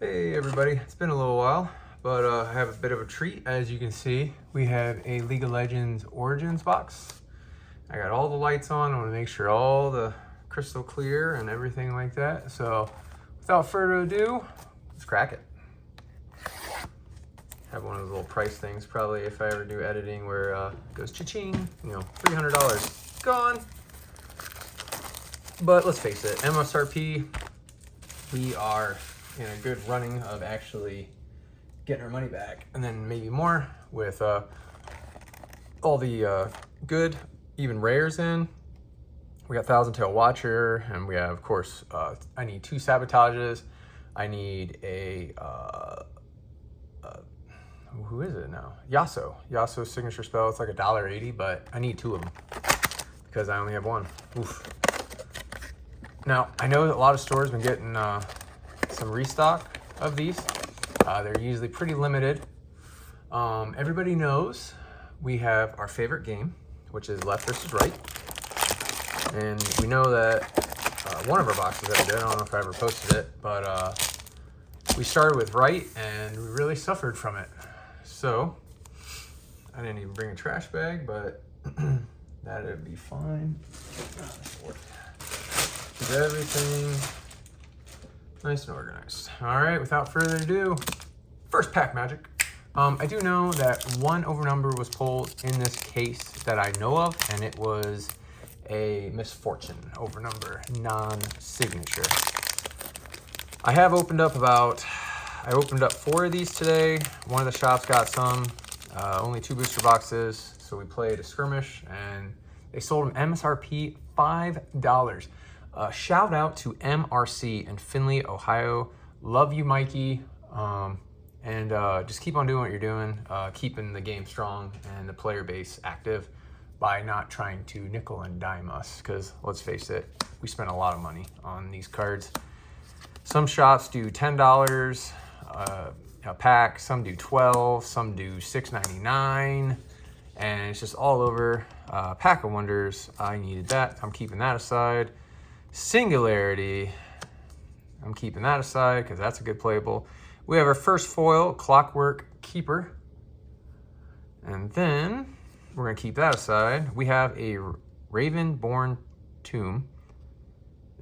Hey everybody, it's been a little while, but I have a bit of a treat. As you can see, we have a League of Legends Origins box. I got all the lights on. I want to make sure all the crystal clear and everything like that. So without further ado, let's crack it. Have one of those little price things probably if I ever do editing where it goes cha-ching, you know, $300 gone. But let's face it, MSRP, we are in a good running of actually getting our money back, and then maybe more with all the good, even rares in. We got Thousand Tail Watcher, and we have, of course, I need 2 Sabotages. I need a, who is it now? Yasuo's signature spell. It's like $1.80, but I need 2 of them because I only have 1. Oof. Now, I know that a lot of stores have been getting some restock of these. They're usually pretty limited. Everybody knows we have our favorite game, which is left versus right. And we know that one of our boxes that we did, I don't know if I ever posted it, but we started with right and we really suffered from it. So I didn't even bring a trash bag, but that'd be fine. Keep everything nice and organized. All right, without further ado, first pack magic. I do know that one over number was pulled in this case that I know of, and it was a misfortune over number, non-signature. I have opened up I opened up 4 of these today. One of the shops got some, only 2 booster boxes. So we played a skirmish and they sold them MSRP $5. Shout out to MRC in Findlay, Ohio. Love you, Mikey. And just keep on doing what you're doing, keeping the game strong and the player base active by not trying to nickel and dime us. Because let's face it, we spent a lot of money on these cards. Some shops do $10 a pack, some do 12, some do $6.99, and it's just all over. Pack of Wonders, I needed that. I'm keeping that aside. Singularity, I'm keeping that aside because that's a good playable. We have our first foil, Clockwork Keeper. And then we're going to keep that aside. We have a Ravenborn Tomb.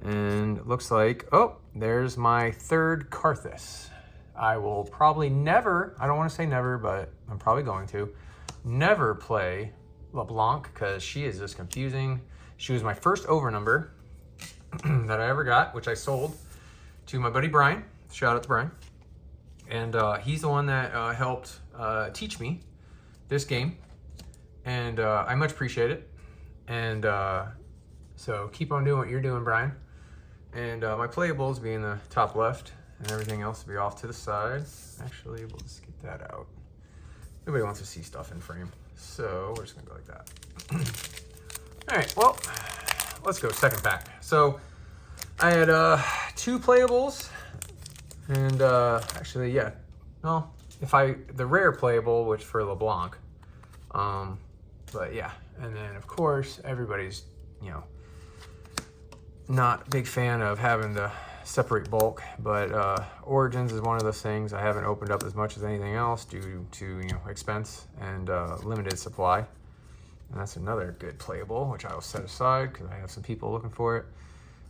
And it looks like, oh, there's my 3rd Karthus. I will probably never, I don't want to say never, but I'm probably going to, never play LeBlanc because she is just confusing. She was my first over number that I ever got, which I sold to my buddy Brian. Shout out to Brian. And he's the one that helped teach me this game. And I much appreciate it. And so keep on doing what you're doing, Brian. And my playables be in the top left and everything else will be off to the side. Actually, we'll just get that out. Nobody wants to see stuff in frame. So we're just gonna go like that. All right, well, let's go second pack. So I had 2 playables and actually, yeah, well, the rare playable, which for LeBlanc, but yeah. And then of course, everybody's, you know, not a big fan of having to separate bulk, but Origins is one of those things I haven't opened up as much as anything else due to, you know, expense and limited supply. And that's another good playable, which I will set aside because I have some people looking for it.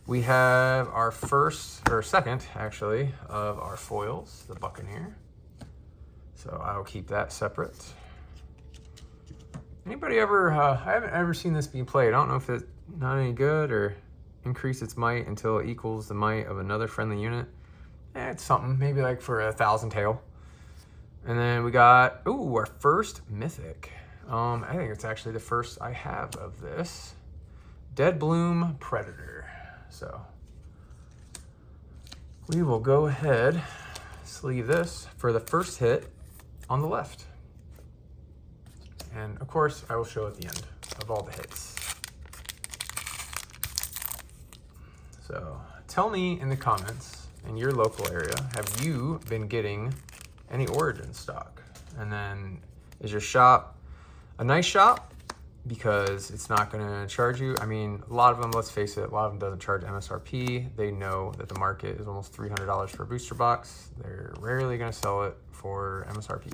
We have our second, actually, of our foils, the Buccaneer. So I will keep that separate. Anybody ever, I haven't ever seen this being played. I don't know if it's not any good or increase its might until it equals the might of another friendly unit. It's something, maybe like for a Thousand Tail. And then we got, ooh, our first mythic. I think it's actually the first I have of this. Dead Bloom Predator. So we will go ahead, sleeve this for the first hit on the left. And of course, I will show at the end of all the hits. So tell me in the comments in your local area, have you been getting any Origin stock? And then is your shop a nice shop because it's not going to charge you. I mean, a lot of them, let's face it, a lot of them doesn't charge MSRP. They know that the market is almost $300 for a booster box. They're rarely going to sell it for MSRP.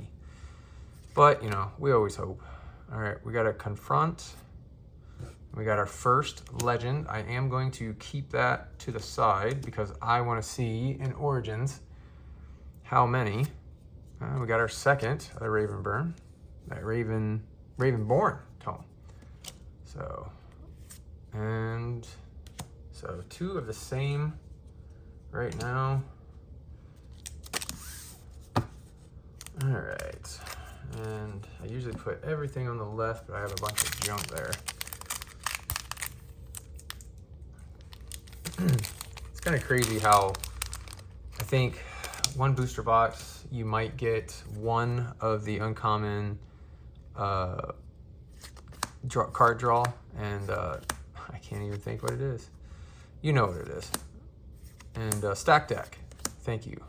But, you know, we always hope. All right, we got a Confront. We got our first Legend. I am going to keep that to the side because I want to see in Origins how many. We got our second, the Ravenburn, that Ravenborn tome. So, and so 2 of the same right now. All right, and I usually put everything on the left, but I have a bunch of junk there. It's kind of crazy how I think one booster box, you might get one of the uncommon card draw, and I can't even think what it is. You know what it is. And Stack Deck, thank you.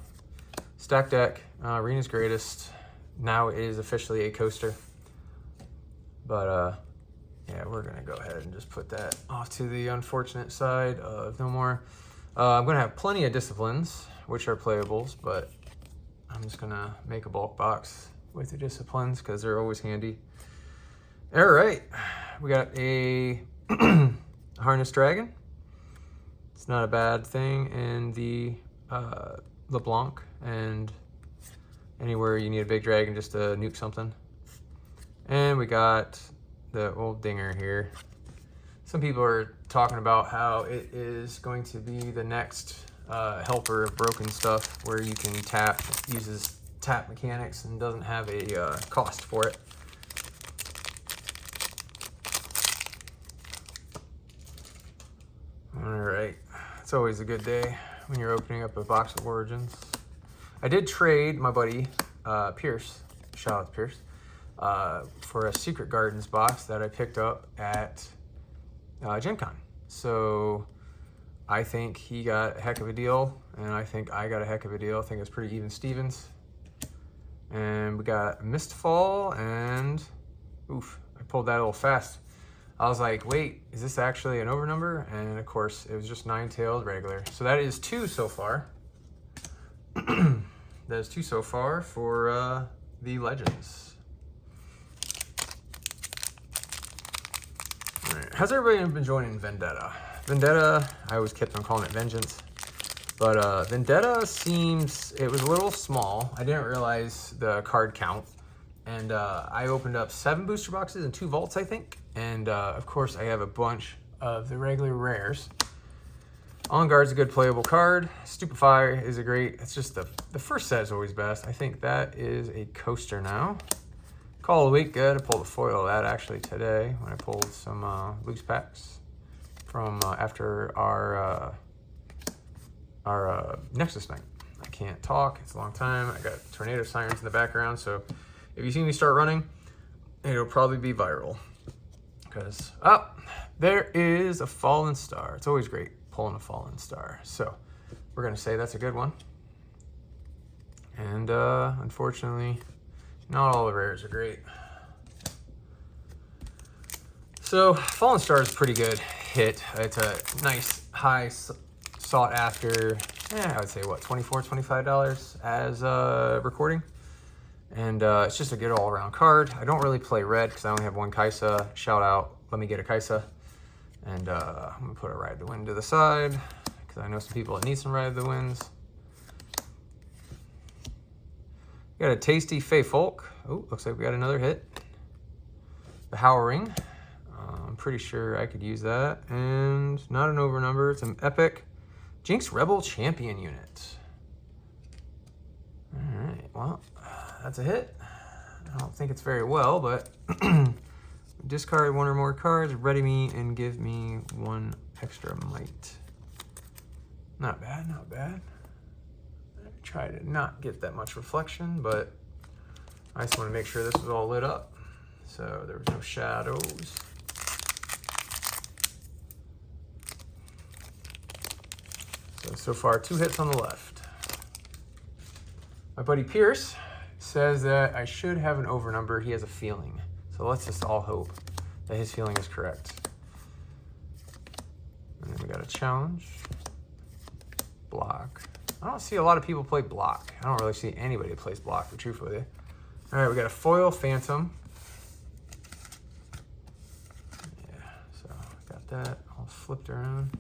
Stack Deck, Arena's Greatest. Now it is officially a coaster. But yeah, we're gonna go ahead and just put that off to the unfortunate side of no more. I'm gonna have plenty of disciplines, which are playables, but I'm just gonna make a bulk box with the disciplines because they're always handy. All right, we got a Harness Dragon. It's not a bad thing in the LeBlanc, and anywhere you need a big dragon just to nuke something. And we got the old dinger here. Some people are talking about how it is going to be the next helper of broken stuff where you can tap, uses tap mechanics and doesn't have a cost for it. All right, it's always a good day when you're opening up a box of Origins. I did trade my buddy Pierce, shout out to Pierce, for a Secret Gardens box that I picked up at Gen Con. So I think he got a heck of a deal, and I think I got a heck of a deal. I think it's pretty even Stevens. And we got Mistfall, and oof, I pulled that a little fast. I was like, wait, is this actually an over number? And of course, it was just 9-tailed regular. So that is 2 so far. That is 2 so far for the Legends. All right. How's everybody been enjoying Vendetta? Vendetta, I always kept on calling it Vengeance. But Vendetta seems, it was a little small. I didn't realize the card count. And I opened up 7 booster boxes and 2 vaults, I think. And of course, I have a bunch of the regular rares. On Guard's a good playable card. Stupefy is a great, it's just the first set is always best. I think that is a coaster now. Call of the Week, good. I pulled a foil of that actually today when I pulled some loose packs from after our Nexus night. I can't talk, it's a long time. I got tornado sirens in the background, so if you see me start running, it'll probably be viral. Because, there is a fallen star. It's always great pulling a fallen star. So we're gonna say that's a good one. And unfortunately, not all the rares are great. So fallen star is a pretty good hit. It's a nice, high, sought after, I would say what, $24, $25 as recording. And it's just a good all-around card. I don't really play red because I only have 1 Kaisa. Shout out, let me get a Kaisa. And I'm gonna put a Ride the Wind to the side because I know some people that need some Ride the Winds. We got a tasty Fey Folk. Oh, looks like we got another hit. The Howling. I'm pretty sure I could use that. And not an over number, it's an epic Jinx Rebel Champion unit. All right, well, that's a hit. I don't think it's very well, but discard 1 or more cards, ready me, and give me 1 extra might. Not bad, not bad. I try to not get that much reflection, but I just want to make sure this was all lit up, so there was no shadows. So far 2 hits on the left. My buddy Pierce says that I should have an over number. He has a feeling. So let's just all hope that his feeling is correct. And then we got a challenge. Block. I don't see a lot of people play block. I don't really see anybody that plays block, to be truthful with you. All right, we got a foil phantom. Yeah, so got that all flipped around.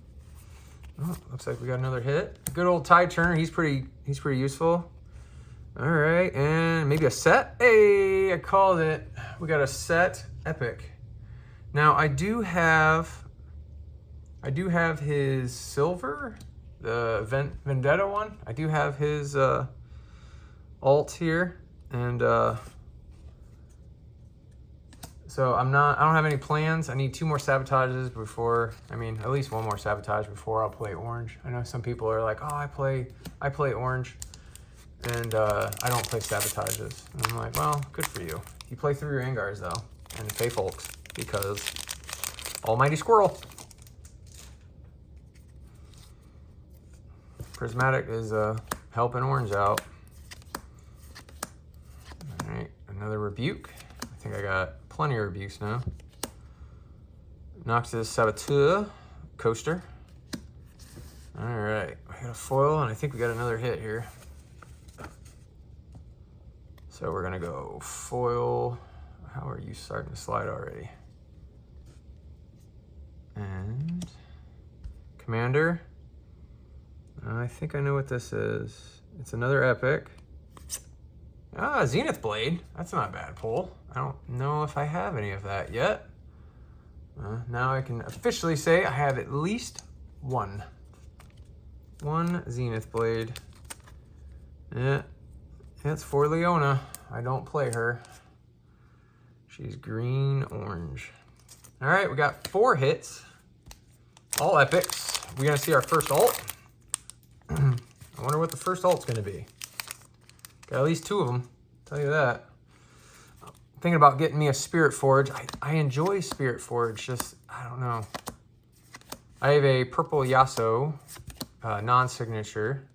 Oh, looks like we got another hit. Good old Tide Turner. He's pretty useful. All right, and maybe a set. Hey, I called it. We got a set epic. Now I do have his silver, the Vendetta one. I do have his alt here, and so I don't have any plans. I need 2 more sabotages before, at least 1 more sabotage before I'll play orange. I know some people are like, oh, I play orange, and I don't play sabotages. And I'm like, well, good for you. You play through your Angars though, and Fey Folks, because almighty squirrel. Prismatic is helping orange out. All right, another rebuke. I think I got plenty of rebukes now. Noctis Saboteur, coaster. All right, I got a foil, and I think we got another hit here. So we're gonna go foil. How are you starting to slide already? And Commander. I think I know what this is. It's another epic. Ah, Zenith Blade. That's not a bad pull. I don't know if I have any of that yet. Now I can officially say I have at least one. One Zenith Blade. Yeah, it's for Leona. I don't play her. She's green-orange. All right, we got 4 hits. All epics. We're gonna see our first alt. I wonder what the first alt's gonna be. Got at least 2 of them, tell you that. I'm thinking about getting me a Spirit Forge. I enjoy Spirit Forge, just, I don't know. I have a purple Yasuo, non-signature,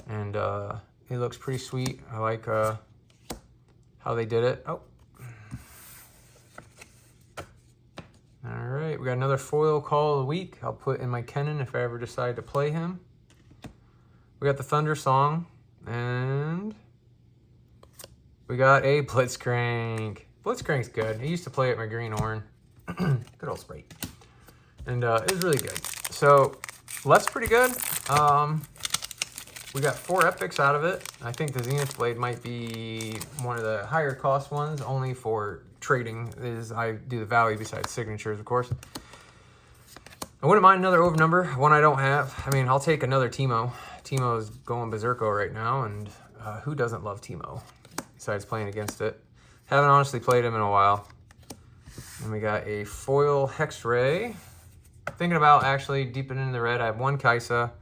and it looks pretty sweet. I like how they did it. Oh. All right, we got another foil call of the week. I'll put in my Kennen if I ever decide to play him. We got the Thunder Song, and we got a Blitzcrank. Blitzcrank's good. I used to play it my green Orn. Good old Sprite. And it was really good. So, left's pretty good. We got 4 epics out of it. I think the Zenith Blade might be one of the higher cost ones, only for trading. I do the value besides signatures, of course. I wouldn't mind another overnumber, one I don't have. I'll take another Teemo. Teemo's going berserko right now, and who doesn't love Teemo besides playing against it? Haven't honestly played him in a while. And we got a foil Hex Ray. Thinking about actually dipping into the red. I have 1 Kaisa,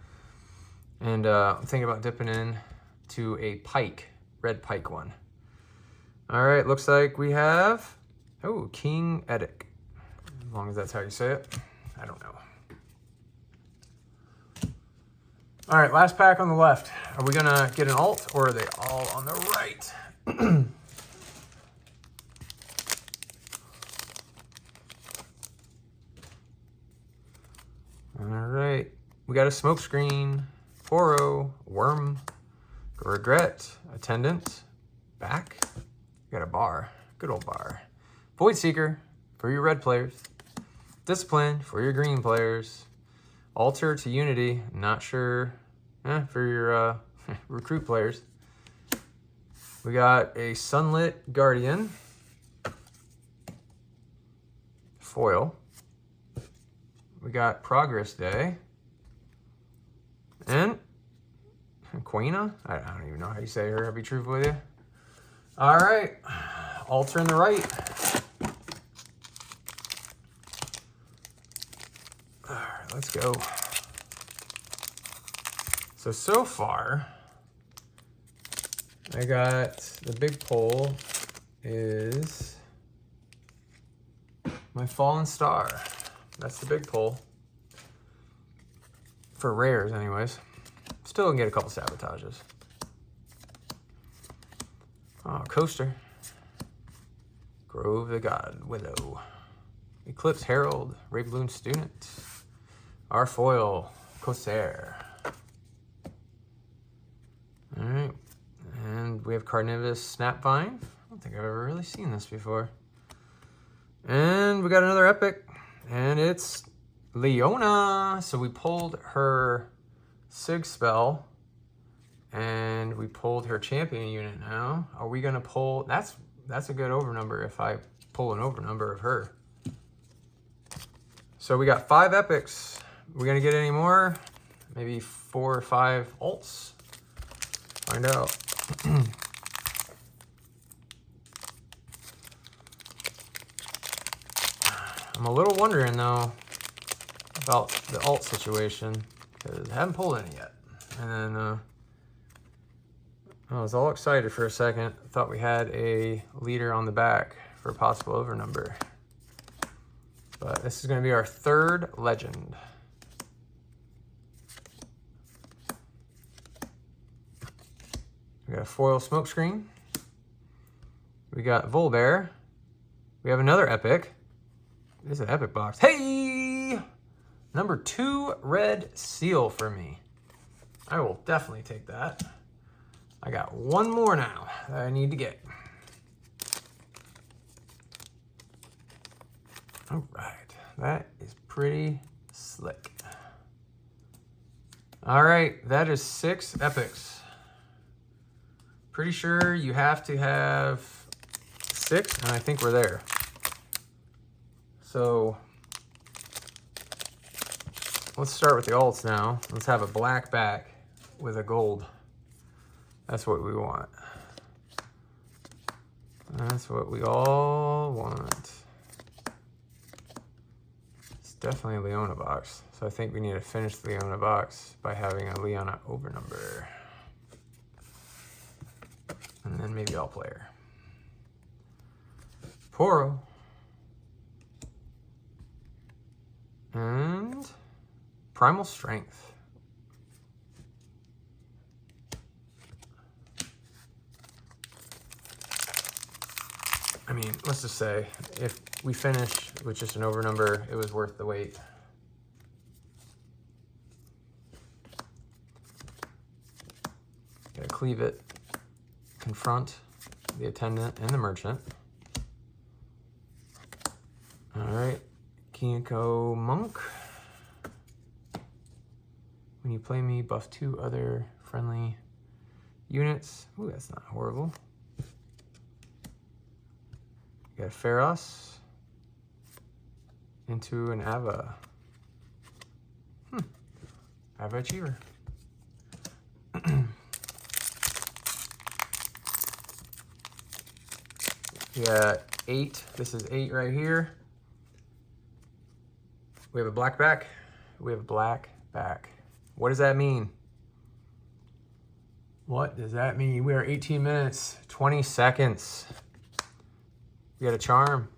and I'm thinking about dipping in to a Pike, red Pike one. All right, looks like we have, King Edic. As long as that's how you say it. I don't know. All right, last pack on the left. Are we gonna get an alt, or are they all on the right? All right, we got a Smokescreen, Poro, Worm, Regret, Attendant, back. We got a Bar, good old Bar. Void Seeker for your red players. Discipline for your green players. Alter to Unity, not sure, for your recruit players. We got a Sunlit Guardian. Foil. We got Progress Day. And Quina? I don't even know how you say her, I'll be truthful with you. All right, Alter in the right. All right, let's go. So far, I got the big pull is my Fallen Star. That's the big pull. For rares, anyways. Still can get a couple sabotages. Oh, Coaster. Grove the God Widow. Eclipse Herald, Ray Balloon Student. Our foil, Corsair. All right, and we have Carnivorous Snapvine. I don't think I've ever really seen this before. And we got another epic, and it's Leona. So we pulled her Sig spell, and we pulled her champion unit now. Are we gonna pull, that's a good over number if I pull an over number of her. So we got 5 epics. We're gonna get any more? Maybe 4 or 5 alts. Find out. I'm a little wondering though about the alt situation because I haven't pulled any yet. And then I was all excited for a second. Thought we had a leader on the back for a possible over number. But this is going to be our 3rd legend. We got a foil smokescreen. We got Volbear. We have another epic. This is an epic box. Hey! Number 2 red seal for me. I will definitely take that. I got one more now that I need to get. All right, that is pretty slick. All right, that is 6 epics. Pretty sure you have to have 6, and I think we're there. So let's start with the alts now. Let's have a black back with a gold. That's what we want. That's what we all want. It's definitely a Leona box. So I think we need to finish the Leona box by having a Leona over number. And then maybe all player. Poro. And Primal Strength. I mean, let's just say if we finish with just an over number, it was worth the wait. Gotta cleave it. Confront the attendant and the merchant. All right, Kinko Monk. When you play me, buff 2 other friendly units. Ooh, that's not horrible. You got Pharos into an Ava. Ava Achiever. We got 8. This is 8 right here. We have a black back. We have a black back. What does that mean? What does that mean? We are 18 minutes, 20 seconds. We got a charm.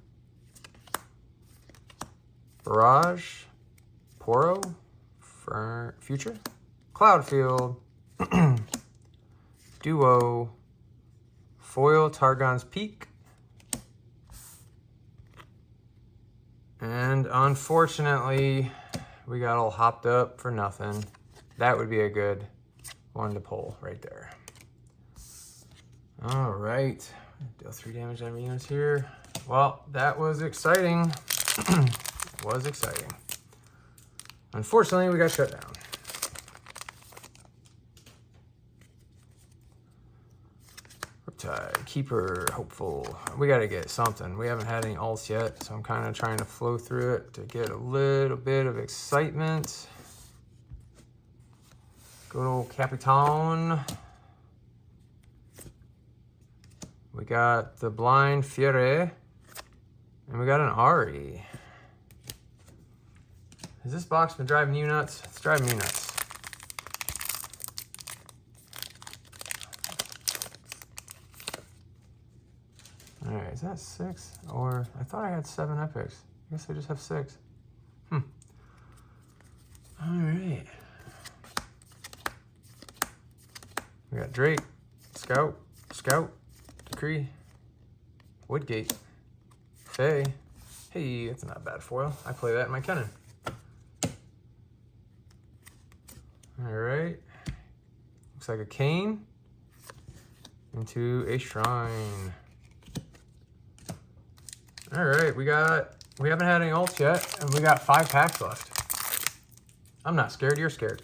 Barrage. Poro. Future. Cloudfield. Duo. Foil Targon's Peak. And unfortunately, we got all hopped up for nothing. That would be a good one to pull right there. All right, deal 3 damage to every unit here. Well, that was exciting. Was exciting. Unfortunately, we got shut down. Keeper, Hopeful. We got to get something. We haven't had any alts yet, so I'm kind of trying to flow through it to get a little bit of excitement. Good old Capitan. We got the Blind Fiere, and we got an Ari. Has this box been driving you nuts? It's driving me nuts. All right, is that 6? Or I thought I had 7 epics. I guess I just have 6. All right. We got Drake, Scout, Decree, Woodgate, Faye, Hey, it's not a bad foil. I play that in my Kennan. All right. Looks like a cane into a shrine. All right, we haven't had any alts yet, and we got 5 packs left. I'm not scared, you're scared.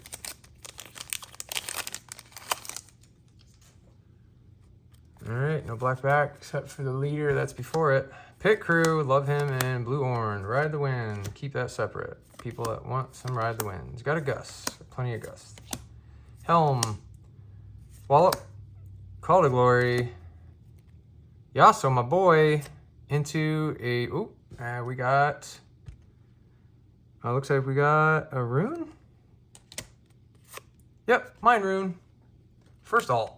All right, no black back except for the leader that's before it. Pit crew, love him, and blue orange. Ride the wind, keep that separate. People that want some ride the wind. He's got a gust, plenty of gust. Helm, Wallop, Call to Glory, Yasso, my boy, into a, we got, looks like we got a rune. Yep, mine rune. First alt.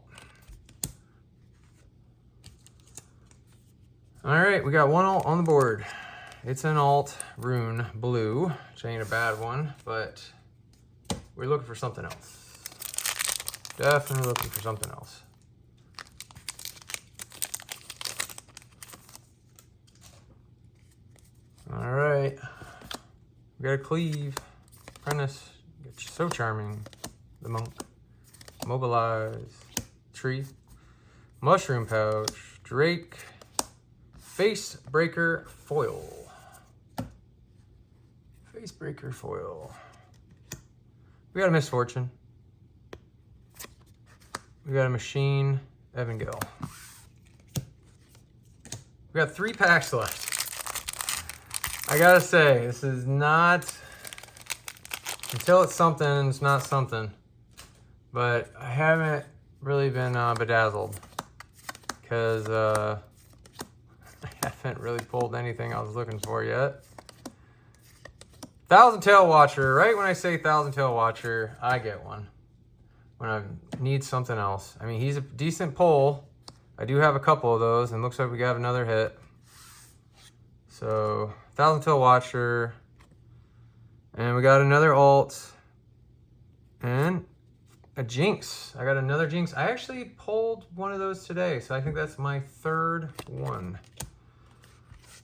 All right, we got 1 alt on the board. It's an alt rune blue, which ain't a bad one, but we're looking for something else. Definitely looking for something else. All right, we got a cleave, apprentice, so charming, the monk, mobilize, tree, mushroom pouch, drake, face breaker foil. Face breaker foil. We got a misfortune. We got a machine, Evangel. We got 3 packs left. I gotta say, this is not, until it's something, it's not something. But I haven't really been bedazzled because I haven't really pulled anything I was looking for yet. Thousand Tail Watcher. Right when I say Thousand Tail Watcher, I get one. When I need something else. I mean, he's a decent pull. I do have a couple of those, and looks like we got another hit. So, Thousand Tail Watcher. And we got another alt. And a Jinx. I got another Jinx. I actually pulled one of those today, so I think that's my 3rd one.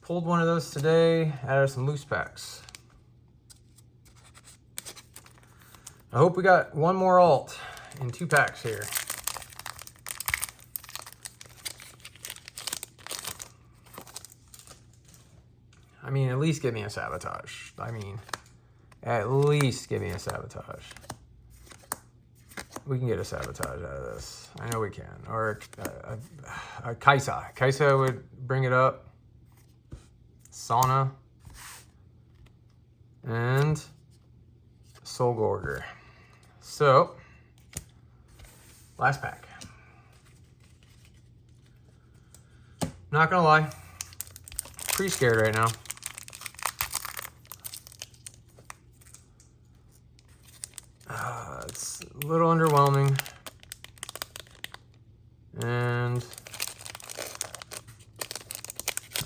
Pulled one of those today out of some loose packs. I hope we got one more alt in 2 packs here. I mean, at least give me a Sabotage. I mean, at least give me a Sabotage. We can get a Sabotage out of this. I know we can. Or a Kaisa. Kaisa would bring it up. Sauna. And Soul Gorger. So, last pack. Not gonna lie, pretty scared right now. It's a little underwhelming. And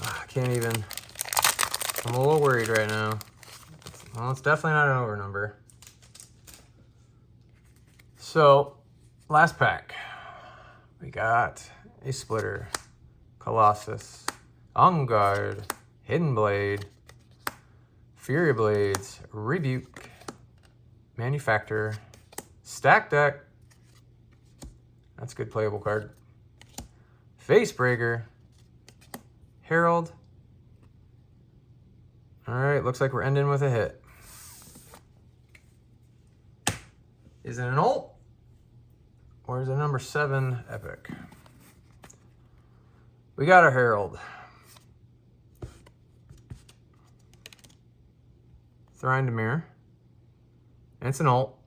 I can't even, I'm a little worried right now. Well, it's definitely not an over number. So, last pack. We got a Splitter, Colossus, On Guard, Hidden Blade, Fury Blades, Rebuke, Manufactor, Stack Deck. That's a good playable card. Face Breaker, Herald. All right, looks like we're ending with a hit. Is it an ult? Or is it number 7 epic? We got a Herald. Thryndamere. And it's an ult.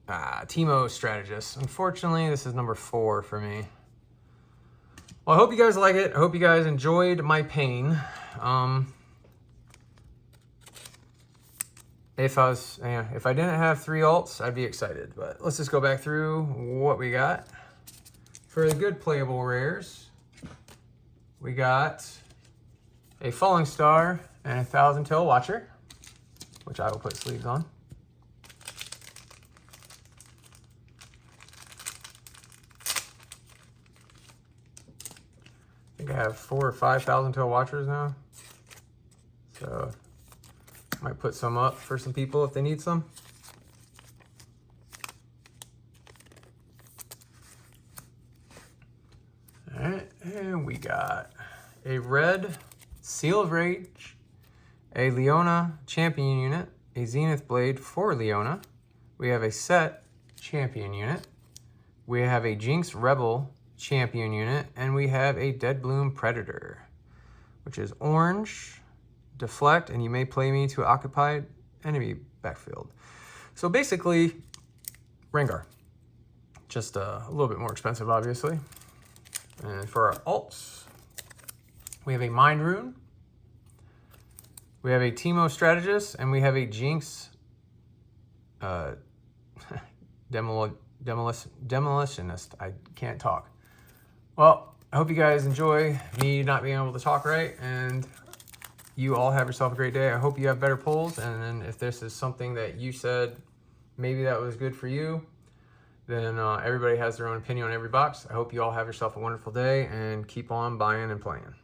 Teemo Strategist. Unfortunately, this is number 4 for me. Well, I hope you guys like it. I hope you guys enjoyed my pain. If I didn't have 3 alts, I'd be excited. But let's just go back through what we got. For the good playable rares, we got a Falling Star and a Thousand Tail Watcher, which I will put sleeves on. A think I have 4,000 or 5,000 tail watchers now. So might put some up for some people if they need some. All right, and we got a red Seal of Rage, a Leona Champion unit, a Zenith Blade for Leona. We have a Set Champion unit. We have a Jinx Rebel Champion unit, and we have a Dead Bloom Predator, which is orange, deflect, and you may play me to occupied enemy backfield. So basically, Rengar. Just a little bit more expensive, obviously. And for our alts, we have a Mind Rune, we have a Teemo Strategist, and we have a Jinx Demolitionist. I can't talk. Well, I hope you guys enjoy me not being able to talk right, and you all have yourself a great day. I hope you have better pulls, and then if this is something that you said maybe that was good for you, then everybody has their own opinion on every box. I hope you all have yourself a wonderful day and keep on buying and playing.